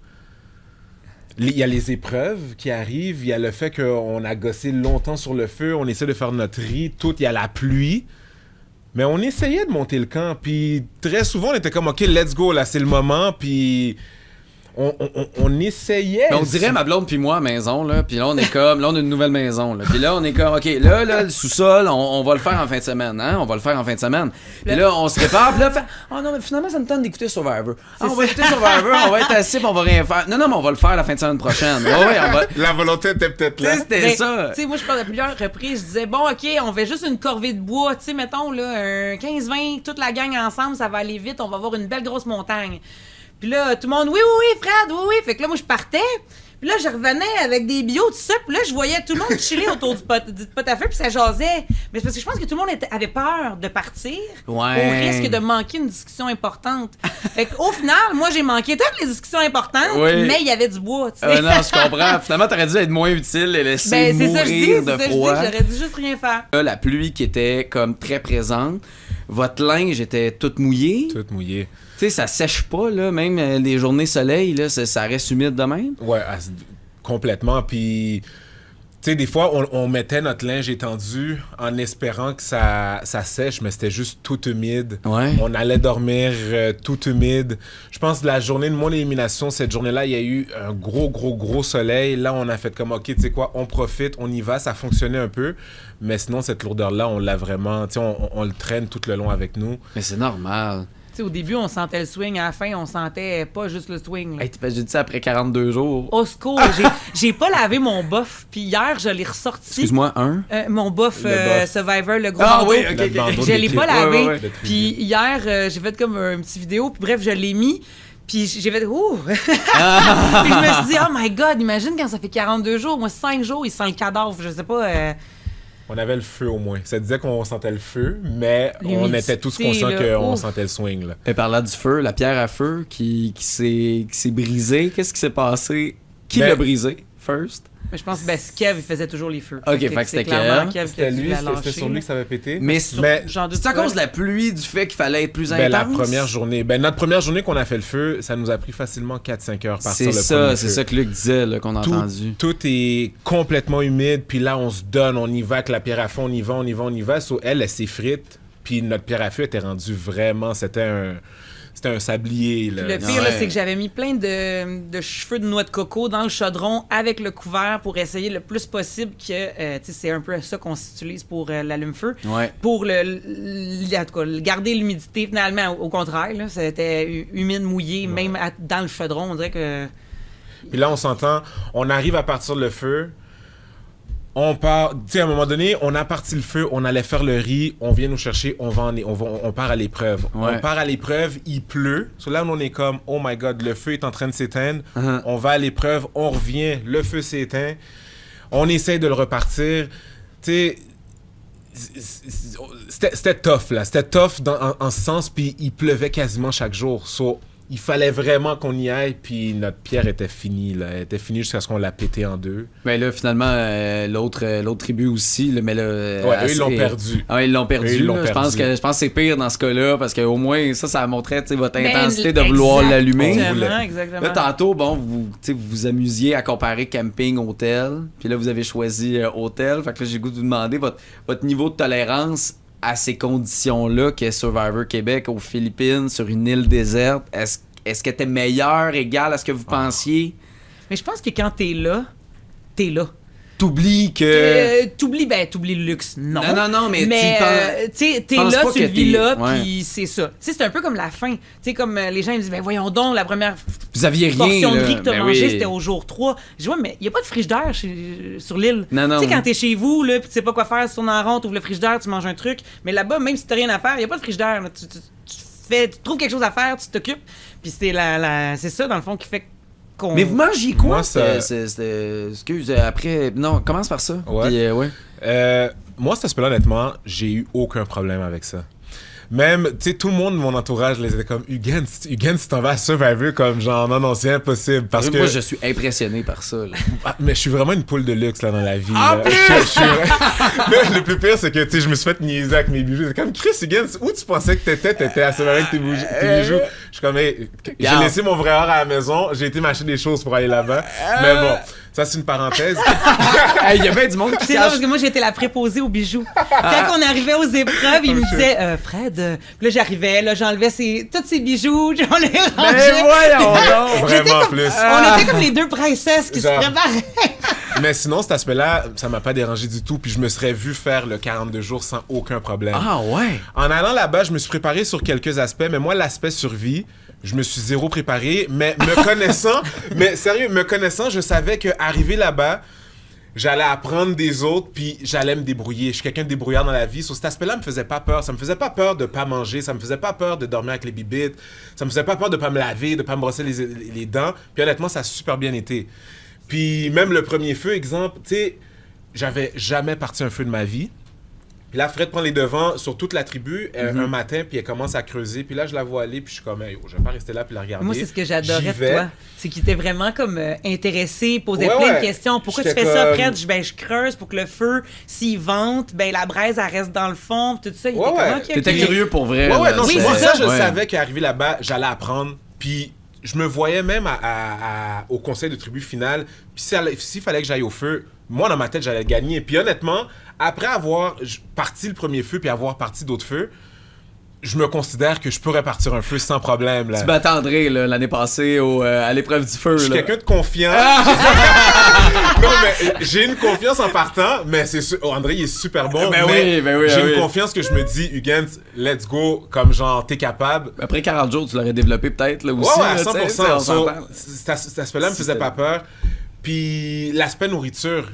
Il y a les épreuves qui arrivent, il y a le fait qu'on a gossé longtemps sur le feu, on essaie de faire notre riz, il y a la pluie. Mais on essayait de monter le camp, puis très souvent, on était comme, OK, let's go, là, c'est le moment, puis... On essayait. Mais on dirait ma blonde puis moi à maison, là. Puis là, on est comme, là, on a une nouvelle maison, là. Puis là, on est comme, OK, là, le sous-sol, on va le faire en fin de semaine, hein. On va le faire en fin de semaine. Puis là, on se prépare, puis là, oh non, mais finalement, ça me tente d'écouter Survivor. Ah, on va écouter Survivor, on va être assis, puis on va rien faire. Non, mais on va le faire la fin de semaine prochaine. Ouais, on va... La volonté était peut-être là. C'était ça. Tu sais, moi, je parle de plusieurs reprises. Je disais, bon, OK, on fait juste une corvée de bois. Tu sais, mettons, là, un 15-20, toute la gang ensemble, ça va aller vite. On va avoir une belle grosse montagne. Puis là, tout le monde, oui, Fred, oui. Fait que là, moi, je partais. Puis là, je revenais avec des bio, tout ça. Puis là, je voyais tout le monde chiller autour du pot à feu, puis ça jasait. Mais c'est parce que je pense que tout le monde avait peur de partir au risque de manquer une discussion importante. Fait qu'au final, moi, j'ai manqué toutes les discussions importantes, mais il y avait du bois, tu sais. Non, je comprends. Finalement, t'aurais dû être moins utile et laisser mourir de froid. J'aurais dû juste rien faire. Là, la pluie qui était comme très présente. Votre linge était tout mouillé. Tout mouillé. Tu sais, ça sèche pas, là, même les journées soleil, là, ça reste humide de même. Ouais, complètement. Puis, tu sais, des fois, on mettait notre linge étendu en espérant que ça sèche, mais c'était juste tout humide. Ouais. On allait dormir tout humide. Je pense que la journée de mon élimination, cette journée-là, il y a eu un gros soleil. Là, on a fait comme, OK, tu sais quoi, on profite, on y va, ça fonctionnait un peu. Mais sinon, cette lourdeur-là, on l'a vraiment, tu sais, on le traîne tout le long avec nous. Mais c'est normal. sais, au début, on sentait le swing. À la fin, on sentait pas juste le swing. Là. Hey, j'ai dit ça après 42 jours. Au secours, j'ai pas lavé mon bof. Puis hier, je l'ai ressorti. Excuse-moi, Mon bof, Le bof. Survivor, le gros Ah bandeau. oui, ok, Le ok. bandeau Je l'ai pas lavé. Ouais. Puis hier, j'ai fait comme un petit vidéo. Puis bref, je l'ai mis. Puis j'ai fait ouh! Puis je me suis dit, oh my god, imagine quand ça fait 42 jours. Moi, 5 jours, il sent le cadavre. Je sais pas. On avait le feu au moins. Ça disait qu'on sentait le feu, mais on L'humidité, était tous conscients là. qu'on Ouf. sentait le swing. Là. Et parlant du feu, la pierre à feu qui s'est brisée, qu'est-ce qui s'est passé? Qui Ben- l'a brisé, first? Mais je pense que Kev, il faisait toujours les feux. Ok, fait que c'est c'était clairement Kev. Kev qui a dû la C'était lâcher, sur lui là. que ça avait pété. Mais J'en doute c'est à pas. cause de la pluie, du fait qu'il fallait être plus Ben, intense? la première journée. Ben, notre première journée qu'on a fait le feu, ça nous a pris facilement 4-5 heures par C'est le ça, premier c'est feu. ça que Luc disait, là, qu'on a entendu. Tout est complètement humide, puis là, on se donne, on y va avec la pierre à feu, on y va. So, elle s'effrite, puis notre pierre à feu était rendue vraiment, c'était un sablier. Là. Le pire, Ouais. là, c'est que j'avais mis plein de cheveux de noix de coco dans le chaudron avec le couvert pour essayer le plus possible que, tu sais, c'est un peu ça qu'on utilise pour l'allume-feu. Ouais. Pour en tout cas, garder l'humidité, finalement, au contraire, là, c'était humide, mouillé, même dans le chaudron, on dirait que... Puis là, on s'entend, on arrive à partir le feu, on part, tu sais, à un moment donné, on a parti le feu, on allait faire le riz, on vient nous chercher, on part à l'épreuve. Ouais. On part à l'épreuve, il pleut. So là, on est comme, oh my god, le feu est en train de s'éteindre. Uh-huh. On va à l'épreuve, on revient, le feu s'éteint. On essaye de le repartir. Tu sais, c'était tough, là. C'était tough en ce sens, puis il pleuvait quasiment chaque jour. So, il fallait vraiment qu'on y aille, puis notre pierre était finie, là. Elle était finie jusqu'à ce qu'on la pétait en deux. Mais là, finalement, l'autre tribu aussi, là, mais là... Ouais, eux, ils l'ont perdu. Ah, ils l'ont perdu. Eux, ils l'ont là. Je pense perdu. que c'est pire dans ce cas-là, parce qu'au moins, ça montrait, tu sais, votre Ben, intensité de vouloir l'allumer. Exactement. Là, tantôt, bon, vous vous amusiez à comparer camping-hôtel, puis là, vous avez choisi hôtel. Fait que là, j'ai le goût de vous demander votre niveau de tolérance à ces conditions-là qu'est Survivor Québec aux Philippines, sur une île déserte. Est-ce que t'es meilleur, égal à ce que vous pensiez? Mais je pense que quand t'es là, t'es là. T'oublies que... T'oublies le luxe, non. Non, mais tu sais, t'es penses là, pas tu que le vis t'es- là, ouais. puis c'est ça. Tu sais, c'est un peu comme la fin. Tu sais, comme les gens ils disent, ben voyons donc, la première Vous aviez rien, portion de là. riz que t'as Ben mangé, oui. c'était au jour 3. Je dis, ouais, mais il n'y a pas de frigidaire sur l'île. Non. Tu sais, quand t'es chez vous, là, puis tu sais pas quoi faire, tu tournes en rond, t'ouvres le frigidaire, tu manges un truc. Mais là-bas, même si t'as rien à faire, il n'y a pas de frigidaire. Là. Tu trouves quelque chose à faire, tu t'occupes. Puis c'est c'est ça, dans le fond, qui fait qu'on... Mais vous mangiez quoi? Moi, ça- Excuse, après... Non, commence par ça. Ouais. Puis, ouais. Moi, cet aspect-là, honnêtement, j'ai eu aucun problème avec ça. Même, tu sais, tout le monde de mon entourage les était comme, Hugues, tu t'en vas à Survivor, comme genre, non, c'est impossible. Parce que. Moi, je suis impressionné par ça. Là. Ah, mais je suis vraiment une poule de luxe, là, dans la vie. En là. plus! Le plus pire, c'est que, tu sais, je me suis fait niaiser avec mes bijoux. C'est comme, Chris, Hugues, où tu pensais que t'étais à Survivor avec tes bijoux? Je suis comme, hey, j'ai Regarde. laissé mon vrai or à la maison, j'ai été m'acheter des choses pour aller là-bas. Mais bon, ça, c'est une parenthèse. Il y a bien du monde qui C'est drôle parce que moi, j'étais la préposée aux bijoux. Quand on arrivait aux épreuves, il me disait Fred, puis là, j'arrivais, là, j'enlevais tous ses bijoux, on les rangeait. Mais voyons donc! J'étais Vraiment comme- plus. On était comme les deux princesses qui Genre. se préparaient. Mais sinon, cet aspect-là, ça m'a pas dérangé du tout. Puis je me serais vu faire le 42 jours sans aucun problème. Ah ouais! En allant là-bas, je me suis préparé sur quelques aspects, mais moi, l'aspect survie, je me suis zéro préparé. Mais me connaissant, mais sérieux, me connaissant, je savais qu'arriver là-bas, j'allais apprendre des autres, puis j'allais me débrouiller. Je suis quelqu'un de débrouillard dans la vie. Sur cet aspect-là, me faisait pas peur. Ça me faisait pas peur de pas manger. Ça me faisait pas peur de dormir avec les bibites. Ça me faisait pas peur de pas me laver, de pas me brosser les dents. Puis honnêtement, ça a super bien été. Puis même le premier feu, exemple, tu sais, j'avais jamais parti un feu de ma vie. Puis là, Fred prend les devants sur toute la tribu un matin, puis elle commence à creuser. Puis là, je la vois aller, puis je suis comme, hey, je vais pas rester là puis la regarder. Moi, c'est ce que J'y j'adorais de vais. toi. C'est qu'il était vraiment comme intéressé, posait Ouais, plein ouais. de questions. Pourquoi tu J'étais fais ça, comme- Fred? Je creuse pour que le feu, s'il vente, ben la braise, elle reste dans le fond. Puis tout ça, il Ouais, était ouais. comme, OK, T'étais OK. curieux pour vrai. Ouais, là. non, Oui, moi, c'est ça, ça. je Ouais. savais qu'arrivé là-bas, j'allais apprendre. Puis je me voyais même au conseil de tribu final. Puis s'il fallait que j'aille au feu, moi, dans ma tête, j'allais gagner. Puis honnêtement, après avoir parti le premier feu puis avoir parti d'autres feux, je me considère que je pourrais partir un feu sans problème. Là. Tu m'attendrais l'année passée à l'épreuve du feu. Je suis là. quelqu'un de confiant. Non, mais j'ai une confiance en partant, mais c'est sûr, André, il est super bon. Ben mais oui, j'ai oui. une confiance que je me dis, Hugues, let's go, comme genre, t'es capable. Après 40 jours, tu l'aurais développé peut-être là aussi. Ouais, à là, 100%. tu sais, on So, s'entend. cet aspect-là me Si faisait c'était- pas peur. Puis l'aspect nourriture,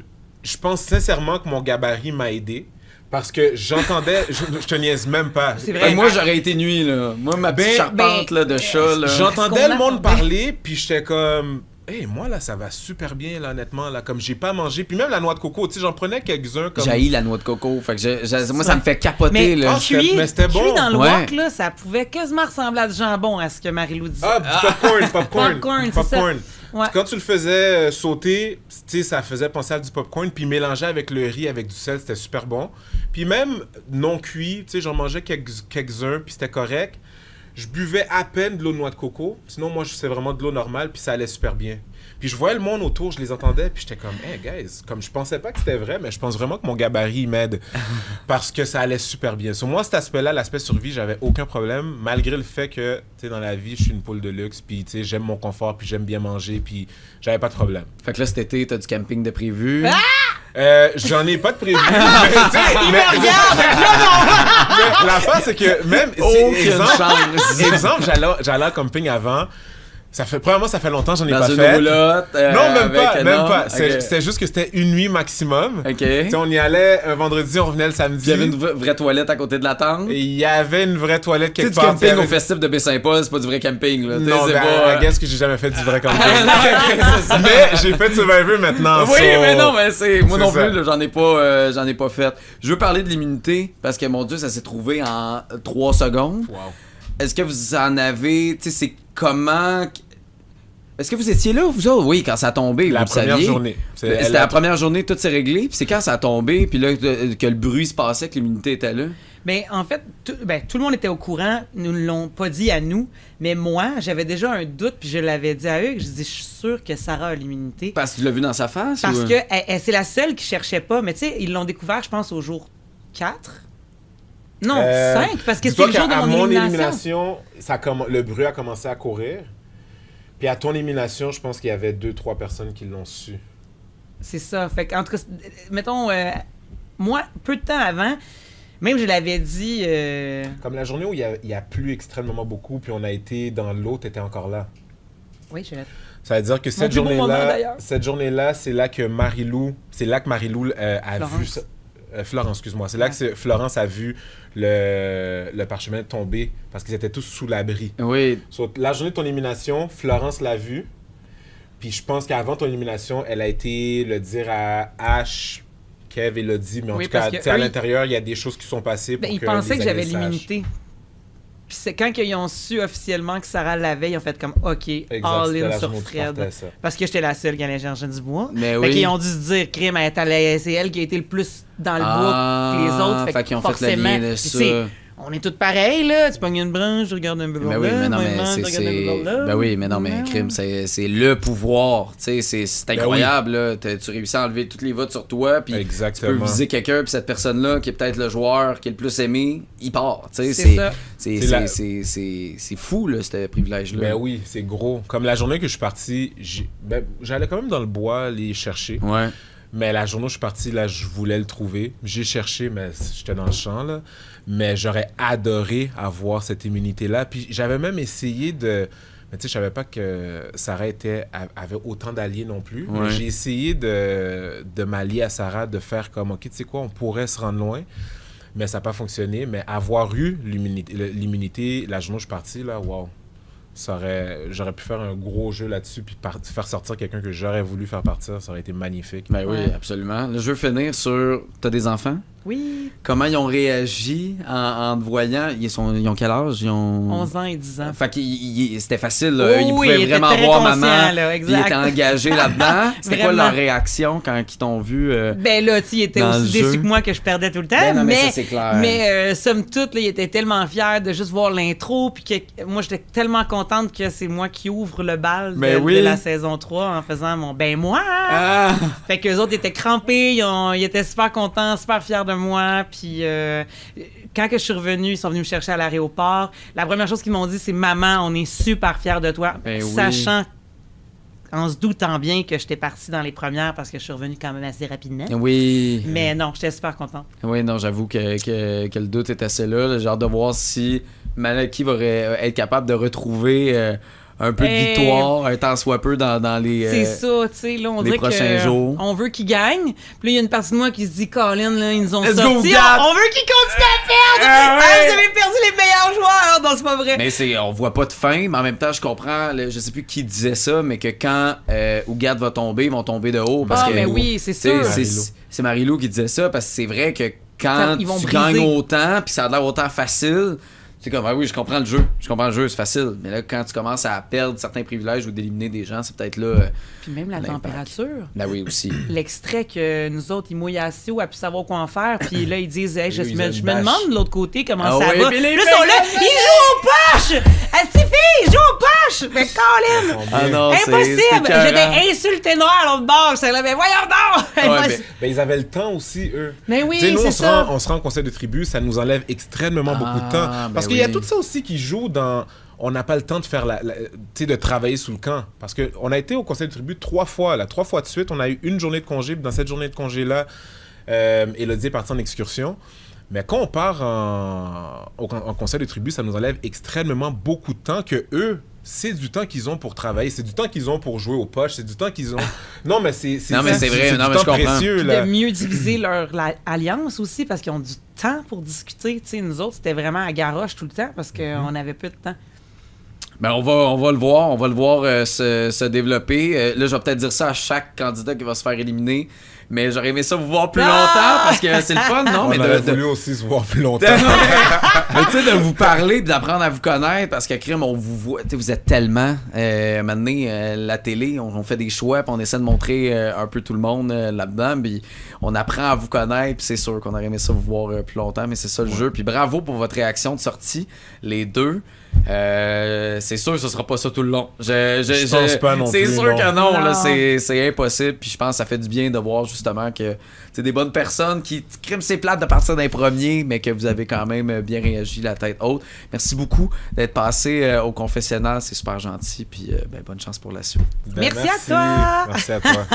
je pense sincèrement que mon gabarit m'a aidé. Parce que j'entendais, je te niaise même pas. C'est Fait vrai. que moi, j'aurais été nuit, là. Moi, ma petite Ben, charpente là, de chat, là. J'entendais Est-ce le qu'on monde attendait? parler, puis j'étais comme... Hey, moi, là, ça va super bien, là, honnêtement, là. Comme j'ai pas mangé. Puis même la noix de coco, tu sais, j'en prenais quelques-uns comme... J'haïs la noix de coco. Fait que moi, ça me fait capoter, Mais là. mais c'était bon. cuit dans le Ouais. wok, là, ça pouvait quasiment ressembler à du jambon, à ce que Marie-Lou disait. Ah, du popcorn. Popcorn, c'est ça. Ouais. Quand tu le faisais sauter, tu sais, ça faisait penser à du popcorn, puis mélangé avec le riz, avec du sel, c'était super bon. Puis même non cuit, tu sais, j'en mangeais quelques-uns, puis c'était correct. Je buvais à peine de l'eau de noix de coco. Sinon, moi, c'est vraiment de l'eau normale, puis ça allait super bien. Puis je voyais le monde autour, je les entendais, puis j'étais comme, hey guys, comme je pensais pas que c'était vrai, mais je pense vraiment que mon gabarit il m'aide parce que ça allait super bien. Sur moi, cet aspect-là, l'aspect survie, j'avais aucun problème, malgré le fait que, tu sais, dans la vie, je suis une poule de luxe, puis tu sais, j'aime mon confort, puis j'aime bien manger, puis j'avais pas de problème. Fait que là, cet été, t'as du camping de prévu. J'en ai pas de prévu. mais, tu sais, mais l'affaire, c'est que même, Aucune chance. exemple, j'allais en camping avant. Premièrement, ça fait longtemps, j'en ai Dans pas une fait. roulotte. Non, même avec- pas, même non? pas. Ok. C'était juste que c'était une nuit maximum. Ok. Tu sais, on y allait un vendredi, on revenait le samedi. Il y avait une vraie toilette à côté de la tente. Et il y avait une vraie toilette Tu sais, quelque du part. camping il y au avait- festif de Baie-Saint-Paul, c'est pas du vrai camping, là. Tu sais, Non, c'est ben, pas. I guess que j'ai jamais fait du vrai camping. C'est ça. Mais j'ai fait Survivor maintenant. Oui, so- mais non, mais c'est. Moi c'est non ça. plus, là, j'en ai pas fait. Je veux parler de l'immunité, parce que mon Dieu, ça s'est trouvé en 3 secondes. Wow. Est-ce que vous en avez. Tu sais, c'est comment. Est-ce que vous étiez là, vous autres? Oui, quand ça a tombé, La vous le première saviez. journée. C'était la première journée, tout s'est réglé. Puis c'est quand ça a tombé, puis là, que le bruit se passait, que l'immunité était là. Ben, en fait, tout le monde était au courant. Ils nous l'ont pas dit à nous. Mais moi, j'avais déjà un doute, puis je l'avais dit à eux. Je dis, je suis sûre que Sarah a l'immunité. Parce que tu l'as vu dans sa face? Parce ou... que c'est la seule qui cherchait pas. Mais tu sais, ils l'ont découvert, je pense, au jour 4. Non, 5, parce que c'est dis-toi le jour de qu'à mon élimination. le bruit a commencé à courir. Puis à ton élimination, je pense qu'il y avait 2-3 personnes qui l'ont su. C'est ça. Fait que, en tout cas, mettons, moi, peu de temps avant, même je l'avais dit. Comme la journée où il y a plu extrêmement beaucoup, puis on a été dans l'eau, t'étais encore là. Oui, je l'ai. Ça veut dire que plus beau moment, d'ailleurs. cette journée-là, c'est là que Marie-Lou a Florence. vu ça. Florence, excuse-moi. C'est là que Florence a vu le parchemin tomber parce qu'ils étaient tous sous l'abri. Oui. So, la journée de ton élimination, Florence l'a vu. Puis je pense qu'avant ton élimination, elle a été le dire à Ash, Kev et Lodi. Mais en Oui, tout cas, parce que tu sais, à eux, l'intérieur, il y a des choses qui sont passées pour Ben, ils que pensaient les que j'avais alliés sachent. l'immunité. Puis c'est quand ils ont su officiellement que Sarah l'avait, ils ont fait comme OK, Exact, all c'était in la sur journée où tu Fred. partais, ça. Parce que j'étais la seule qui allait chercher du bois. Mais Fait oui. qu'ils ont dû se dire, crime, c'est elle qui a été le plus dans le bois que les autres. Fait qu'ils ont fait le forcément, lien de puis ça. c'est- on est tous pareils, là. Tu pognes une branche, je regarde un peu Ben par oui, là, mais non, moi, mais je regarde un peu par là. Ben oui, mais non, mais crime, c'est le pouvoir. Tu sais, c'est incroyable, là. Tu réussis à enlever tous les votes sur toi, puis tu peux Exactement. viser quelqu'un, puis cette personne-là, qui est peut-être le joueur qui est le plus aimé, il part. Tu sais, C'est ça. c'est fou, là, ce privilège-là. Ben oui, c'est gros. Comme la journée que je suis parti, j'allais quand même dans le bois les chercher. Ouais. Mais la journée où je suis parti, là, je voulais le trouver. J'ai cherché, mais j'étais dans le champ, là. Mais j'aurais adoré avoir cette immunité-là. Puis j'avais même essayé de... Mais tu sais, je savais pas que Sarah avait autant d'alliés non plus. Ouais. Mais j'ai essayé de m'allier à Sarah, de faire comme, OK, tu sais quoi, on pourrait se rendre loin. Mais ça n'a pas fonctionné. Mais avoir eu l'immunité, la journée où je suis parti, là, wow. J'aurais pu faire un gros jeu là-dessus puis faire sortir quelqu'un que j'aurais voulu faire partir. Ça aurait été magnifique. Ben oui, Ouais. absolument. Là, je veux finir sur... T'as des enfants? Oui, Comment ils ont réagi en te voyant? Ils ont quel âge? Ils ont... 11 ans et 10 ans. Fait que c'était facile, là. Oui, Ils oui, pouvaient ils étaient vraiment très voir conscients, maman. là, Ils exact. étaient engagés là-dedans. C'était quoi Vraiment. leur réaction quand ils t'ont vu? Ben là, tu sais, il était Dans aussi le déçu jeu. que moi que je perdais tout le temps. Ben non, mais mais ça, c'est clair. mais somme toute, là, il était tellement fier de juste voir l'intro. Puis que moi, j'étais tellement contente contente que c'est moi qui ouvre le bal oui. de la saison 3 en faisant mon « ben moi! Ah! Fait qu'eux autres étaient crampés, ils étaient super contents, super fiers de moi. Puis quand que je suis revenue, ils sont venus me chercher à l'aéroport. La première chose qu'ils m'ont dit, c'est « Maman, on est super fiers de toi. Ben oui. Sachant, en se doutant bien que j'étais partie dans les premières parce que je suis revenue quand même assez rapidement. Oui. Mais non, j'étais super contente. Oui, non, j'avoue que le doute est assez là. J'ai hâte de voir si Malaki va être capable de retrouver un peu de victoire, un tant soit peu dans les c'est ça, tu sais, là, on les dirait prochains jours. On veut qu'ils gagnent. Puis là, il y a une partie de moi qui se dit, Colin, là, ils nous ont Let's sorti. go, Gap! On veut qu'ils continuent à perdre! Ah, ouais! Vous avez perdu les meilleurs joueurs! Non, c'est pas vrai. Mais on voit pas de fin, mais en même temps, je comprends, je sais plus qui disait ça, mais que quand Ougat va tomber, ils vont tomber de haut. Parce que, mais oui, c'est sûr. C'est Marie-Lou qui disait ça, parce que c'est vrai que quand Ils vont tu briser. gagnes autant, puis ça a l'air autant facile, c'est comme, ah oui, je comprends le jeu, c'est facile. Mais là, quand tu commences à perdre certains privilèges ou d'éliminer des gens, c'est peut-être là. Puis même la l'impact. température. Ben oui, aussi. L'extrait que nous autres, ils mouillent assez haut à plus savoir quoi en faire. Puis là, ils disent, hey, je Ils me ont une demande bâche. de l'autre côté comment Ah ça ouais, va. puis Là, les ils sont là, ils jouent aux poches! Ils jouent aux poches! Mais Colin! Ah non, Impossible! c'est écœurant. J'étais insulté noir à l'autre bord. J'étais là, mais voyons donc! Ouais, Ben, ils avaient le temps aussi, eux. Mais oui, Tu sais, nous, c'est ça. on se rend au conseil de tribu, ça nous enlève extrêmement beaucoup de temps. ben Parce qu'il y a oui. tout ça aussi qui joue dans... On n'a pas le temps de faire tu sais, de travailler sous le camp. Parce qu'on a été au conseil de tribu 3 fois, là. 3 fois de suite. On a eu une journée de congé. Puis dans cette journée de congé-là, Élodie est partie en excursion. Mais quand on part en conseil de tribu, ça nous enlève extrêmement beaucoup de temps que eux, c'est du temps qu'ils ont pour travailler, c'est du temps qu'ils ont pour jouer aux poches, c'est du temps qu'ils ont... Non, mais c'est Non, mais c'est vrai, du non, mais temps je comprends. précieux, Puis là. de mieux diviser leur alliance aussi, parce qu'ils ont du temps pour discuter. Tu sais, nous autres, c'était vraiment à garoche tout le temps, parce qu'on avait peu de temps. Ben on va le voir se développer. Là, je vais peut-être dire ça à chaque candidat qui va se faire éliminer, mais j'aurais aimé ça vous voir plus longtemps parce que c'est le fun, non? On Mais aurait voulu aussi se voir plus longtemps. mais tu sais, de vous parler et d'apprendre à vous connaître parce que crime, on vous voit, tu sais, vous êtes tellement maintenant la télé, on fait des choix puis on essaie de montrer un peu tout le monde là-dedans, puis on apprend à vous connaître, puis c'est sûr qu'on aurait aimé ça vous voir plus longtemps, mais c'est ça le jeu. Puis bravo pour votre réaction de sortie, les deux. C'est sûr que ce sera pas ça tout le long. Je pense pas non c'est plus, sûr non. que non, là, Non. c'est impossible. Puis je pense que ça fait du bien de voir justement que c'est des bonnes personnes qui criment ses plates de partir d'un premier, mais que vous avez quand même bien réagi la tête haute. Merci beaucoup d'être passé au confessionnal, c'est super gentil. Puis bonne chance pour la suite. Ben, Merci à toi. Merci à toi.